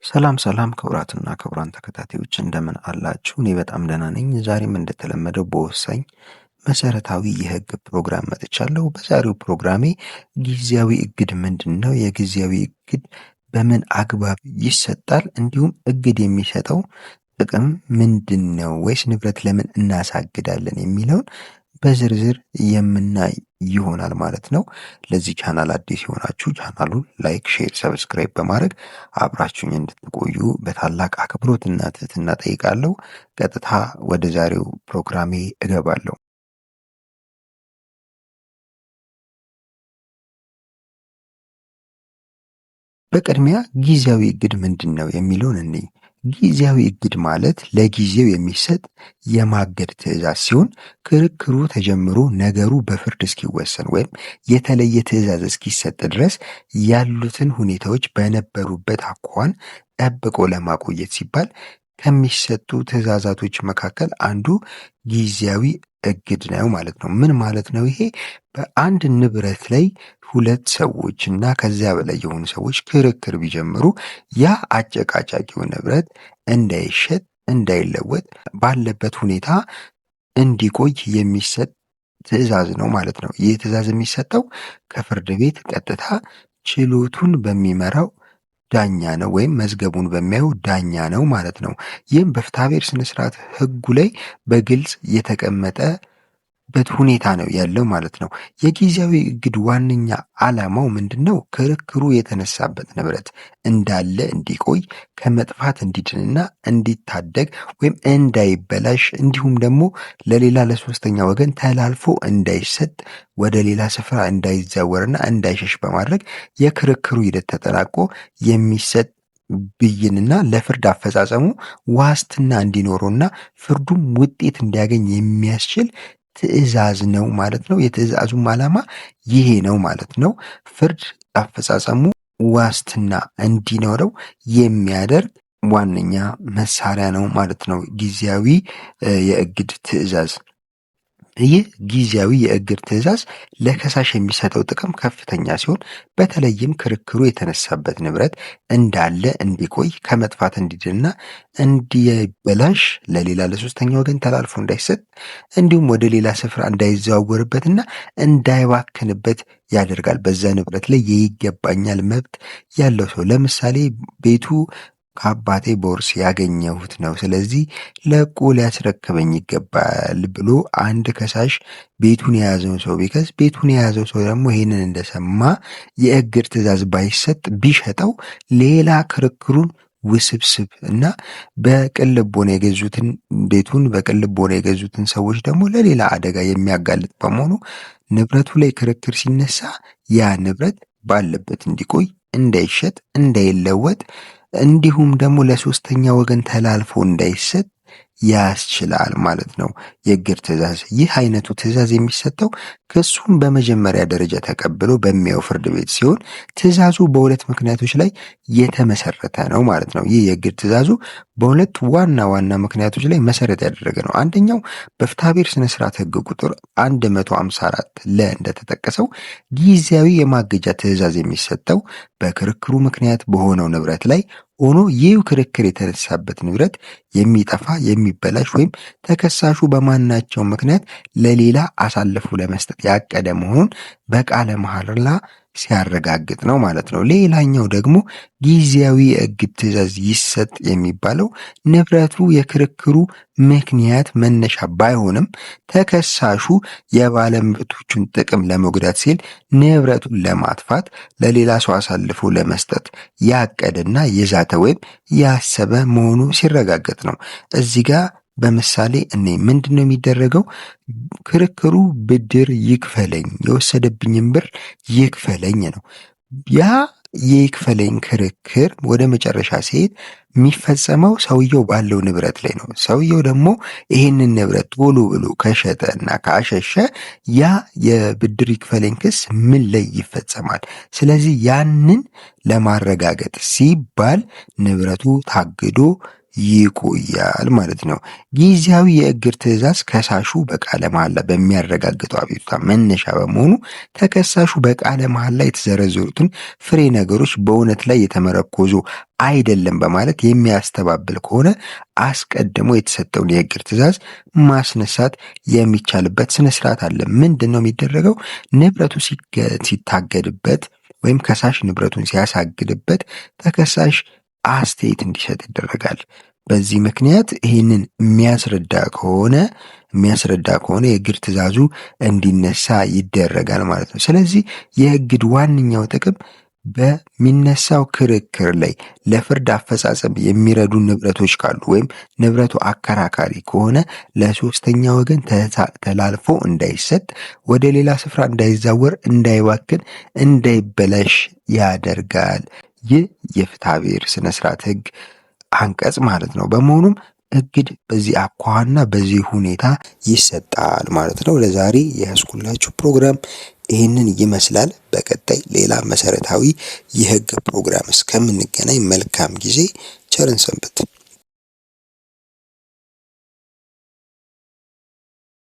ሰላም ሰላም ክቡራትና ክቡራን ተከታታዮች እንደምን አላችሁ? እኔ በጣም ደህና ነኝ። ዛሬም እንደተለመደው በወሳኝ መሰረታዊ የህግ ፕሮግራም መጥቻለሁ። በዛሬው ፕሮግራሜ ጊዜያዊ እግድ ምንድን ነው? የጊዜያዊ እግድ በምን አግባብ ይሰጣል? እንዲሁም እግድ የሚሰጠው ጥቅም ምንድን ነው? ወይስ ንብረት ለምን እናሳግዳለን የሚለውን በዝርዝር የምናይ ይሆናል ማለት ነው። ለዚህ ቻናል አዲስ የሆናችሁ ቻናሉን ላይክ፣ ሼር፣ ሰብስክራይብ በማድረግ አብራችሁኝ እንድትቆዩ በታላቅ አክብሮትና ትህትና ጠይቃለሁ። ቀጥታ ወደ ዛሬው ፕሮግራሜ እገባለሁ። በቅድሚያ ጊዜያዊ እግድ ምንድን ነው የሚለውን እንይ። ጊዜያዊ እግድ ማለት ለጊዜው የሚሰጥ የማገድ ትዕዛዝ ሲሆን ክርክሩ ተጀምሮ ነገሩ በፍርድ እስኪወሰን ወይም የተለየ ትዕዛዝ እስኪሰጥ ድረስ ያሉትን ሁኔታዎች በነበሩበት አኳኋን ጠብቆ ለማቆየት ሲባል ከሚሰጡ ትዕዛዛቶች መካከል አንዱ ጊዜያዊ እግድ ነው ማለት ነው። ምን ማለት ነው ይሄ? በአንድ ንብረት ላይ ሁለት ሰዎች እና ከዚያ በላይ የሆኑ ሰዎች ክርክር ቢጀምሩ ያ አጨቃጫቂው ንብረት እንዳይሸጥ፣ እንዳይለወጥ ባለበት ሁኔታ እንዲቆይ የሚሰጥ ትዕዛዝ ነው ማለት ነው። ይህ ትዕዛዝ የሚሰጠው ከፍርድ ቤት ቀጥታ ችሎቱን በሚመራው ዳኛ ነው ወይም መዝገቡን በሚያየው ዳኛ ነው ማለት ነው። ይህም በፍትሐብሔር ስነስርዓት ሕጉ ላይ በግልጽ የተቀመጠበት ሁኔታ ነው ያለው ማለት ነው። የጊዜያዊ እግድ ዋነኛ ዓላማው ምንድን ነው? ክርክሩ የተነሳበት ንብረት እንዳለ እንዲቆይ፣ ከመጥፋት እንዲድንና እንዲታደግ ወይም እንዳይበላሽ እንዲሁም ደግሞ ለሌላ ለሶስተኛ ወገን ተላልፎ እንዳይሰጥ፣ ወደ ሌላ ስፍራ እንዳይዛወርና እንዳይሸሽ በማድረግ የክርክሩ ሂደት ተጠናቆ የሚሰጥ ብይንና ለፍርድ አፈጻጸሙ ዋስትና እንዲኖረውና ፍርዱም ውጤት እንዲያገኝ የሚያስችል ትዕዛዝ ነው ማለት ነው። የትዕዛዙም ዓላማ ይሄ ነው ማለት ነው። ፍርድ አፈጻጸሙ ዋስትና እንዲኖረው የሚያደርግ ዋነኛ መሳሪያ ነው ማለት ነው ጊዜያዊ የእግድ ትዕዛዝ። ይህ ጊዜያዊ የእግድ ትዕዛዝ ለከሳሽ የሚሰጠው ጥቅም ከፍተኛ ሲሆን በተለይም ክርክሩ የተነሳበት ንብረት እንዳለ እንዲቆይ፣ ከመጥፋት እንዲድንና እንዲበላሽ፣ ለሌላ ለሶስተኛ ወገን ተላልፎ እንዳይሰጥ እንዲሁም ወደ ሌላ ስፍራ እንዳይዘዋወርበትና እንዳይባክንበት ያደርጋል። በዛ ንብረት ላይ የይገባኛል መብት ያለው ሰው ለምሳሌ ቤቱ ከአባቴ በውርስ ያገኘሁት ነው፣ ስለዚህ ለቆ ሊያስረክበኝ ይገባል ብሎ አንድ ከሳሽ ቤቱን የያዘውን ሰው ቢከስ፣ ቤቱን የያዘው ሰው ደግሞ ይህንን እንደሰማ የእግድ ትዕዛዝ ባይሰጥ ቢሸጠው ሌላ ክርክሩን ውስብስብ እና በቅን ልቦና የገዙትን ቤቱን በቅን ልቦና የገዙትን ሰዎች ደግሞ ለሌላ አደጋ የሚያጋልጥ በመሆኑ ንብረቱ ላይ ክርክር ሲነሳ ያ ንብረት ባለበት እንዲቆይ፣ እንዳይሸጥ፣ እንዳይለወጥ እንዲሁም ደግሞ ለሶስተኛ ወገን ተላልፎ እንዳይሰጥ ያስችላል ማለት ነው የእግድ ትዕዛዝ። ይህ አይነቱ ትዕዛዝ የሚሰጠው ክሱን በመጀመሪያ ደረጃ ተቀብሎ በሚያየው ፍርድ ቤት ሲሆን ትዕዛዙ በሁለት ምክንያቶች ላይ የተመሰረተ ነው ማለት ነው። ይህ የእግድ ትዕዛዙ በሁለት ዋና ዋና ምክንያቶች ላይ መሰረት ያደረገ ነው። አንደኛው በፍትሐብሔር ስነስርዓት ሕግ ቁጥር 154 ለ እንደተጠቀሰው ጊዜያዊ የማገጃ ትዕዛዝ የሚሰጠው በክርክሩ ምክንያት በሆነው ንብረት ላይ ሆኖ ይህ ክርክር የተነሳበት ንብረት የሚጠፋ፣ የሚበላሽ ወይም ተከሳሹ በማናቸው ምክንያት ለሌላ አሳልፎ ለመስጠት ያቀደ መሆኑን በቃለ መሐላ ሲያረጋግጥ ነው ማለት ነው። ሌላኛው ደግሞ ጊዜያዊ የእግድ ትዕዛዝ ይሰጥ የሚባለው ንብረቱ የክርክሩ ምክንያት መነሻ ባይሆንም ተከሳሹ የባለመብቶቹን ጥቅም ለመጉዳት ሲል ንብረቱን ለማጥፋት ለሌላ ሰው አሳልፎ ለመስጠት ያቀደና የዛተ ወይም ያሰበ መሆኑ ሲረጋገጥ ነው። እዚህ ጋር በምሳሌ እኔ ምንድን ነው የሚደረገው? ክርክሩ ብድር ይክፈለኝ፣ የወሰደብኝን ብር ይክፈለኝ ነው። ያ የይክፈለኝ ክርክር ወደ መጨረሻ ሲሄድ የሚፈጸመው ሰውየው ባለው ንብረት ላይ ነው። ሰውየው ደግሞ ይህንን ንብረት ቶሎ ብሎ ከሸጠ እና ካሸሸ ያ የብድር ይክፈለኝ ክስ ምን ላይ ይፈጸማል? ስለዚህ ያንን ለማረጋገጥ ሲባል ንብረቱ ታግዶ ይቆያል ማለት ነው። ጊዜያዊ የእግድ ትዕዛዝ ከሳሹ በቃለ መሐላ በሚያረጋግጠው አቤቱታ መነሻ በመሆኑ ተከሳሹ በቃለ መሐላ የተዘረዘሩትን ፍሬ ነገሮች በእውነት ላይ የተመረኮዙ አይደለም በማለት የሚያስተባብል ከሆነ አስቀድሞ የተሰጠውን የእግድ ትዕዛዝ ማስነሳት የሚቻልበት ስነ ስርዓት አለ። ምንድን ነው የሚደረገው? ንብረቱ ሲታገድበት ወይም ከሳሽ ንብረቱን ሲያሳግድበት ተከሳሽ አስተያየት እንዲሰጥ ይደረጋል። በዚህ ምክንያት ይህንን የሚያስረዳ ከሆነ የእግድ ትዕዛዙ እንዲነሳ ይደረጋል ማለት ነው። ስለዚህ የእግድ ዋነኛው ጥቅም በሚነሳው ክርክር ላይ ለፍርድ አፈጻጸም የሚረዱ ንብረቶች ካሉ ወይም ንብረቱ አከራካሪ ከሆነ ለሶስተኛ ወገን ተላልፎ እንዳይሰጥ፣ ወደ ሌላ ስፍራ እንዳይዛወር፣ እንዳይባክን፣ እንዳይበላሽ ያደርጋል። ይህ የፍትሐ ብሔር ስነ ስርዓት ህግ አንቀጽ ማለት ነው። በመሆኑም እግድ በዚህ አኳኋንና በዚህ ሁኔታ ይሰጣል ማለት ነው። ለዛሬ የያዝኩላችሁ ፕሮግራም ይህንን ይመስላል። በቀጣይ ሌላ መሰረታዊ የህግ ፕሮግራም እስከምንገናኝ መልካም ጊዜ፣ ቸርን ሰንብት።